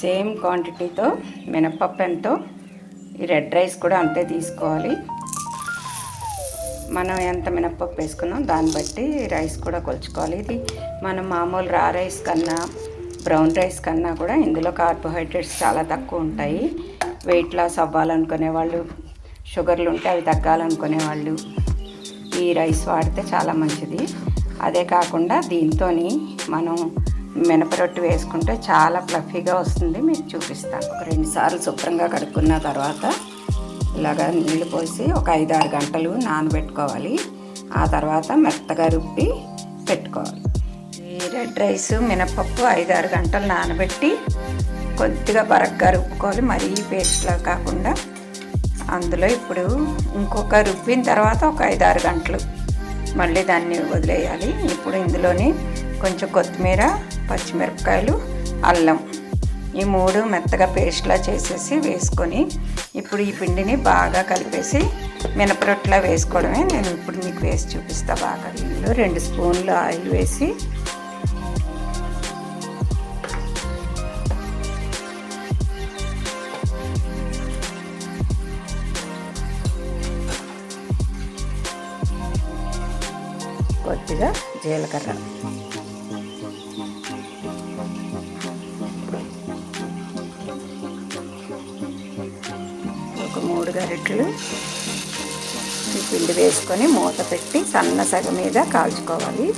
Same క్వాంటిటీతో మినపప్పు ఎంతో ఈ రెడ్ రైస్ కూడా అంతే తీసుకోవాలి. మనం ఎంత మినపప్పు వేసుకున్నాం దాన్ని బట్టి రైస్ కూడా కొలుచుకోవాలి. ఇది మనం మామూలు రా రైస్ కన్నా బ్రౌన్ రైస్ కన్నా కూడా ఇందులో కార్బోహైడ్రేట్స్ చాలా తక్కువ ఉంటాయి. వెయిట్ లాస్ అవ్వాలనుకునే వాళ్ళు, షుగర్లు ఉంటే అవి తగ్గాలనుకునే వాళ్ళు ఈ రైస్ వాడితే చాలా మంచిది. అదే కాకుండా దీంతో మనం మినపరొట్టు వేసుకుంటే చాలా ఫ్లఫీగా వస్తుంది. మీకు చూపిస్తాను. ఒక 2 సార్లు శుభ్రంగా కడుక్కున్న తర్వాత ఇలాగా నీళ్ళు పోసి ఒక 5-6 గంటలు నానబెట్టుకోవాలి. ఆ తర్వాత మెత్తగా రుబ్బి పెట్టుకోవాలి. ఈ రెడ్ రైస్ మినపప్పు 5-6 గంటలు నానబెట్టి కొద్దిగా బరగ్గా రుబ్బుకోవాలి. మరీ పేస్ట్లా కాకుండా. అందులో ఇప్పుడు ఇంకొక రుబ్బిన తర్వాత ఒక 5-6 గంటలు మళ్ళీ దాన్ని వదిలేయాలి. ఇప్పుడు ఇందులోని కొంచెం కొత్తిమీర, పచ్చిమిరపకాయలు, అల్లం ఈ 3 మెత్తగా పేస్ట్లా చేసేసి వేసుకొని ఇప్పుడు ఈ పిండిని బాగా కలిపేసి మినపరొట్టులా వేసుకోవడమే. నేను ఇప్పుడు మీకు వేసి చూపిస్తా. బాగా ఇందులో 2 స్పూన్లు ఆయిల్ వేసి కొద్దిగా జీలకర్ర, ఒక 3 గరిటెలు ఈ పిండి వేసుకొని మూత పెట్టి సన్న సగ మీద కాల్చుకోవాలి.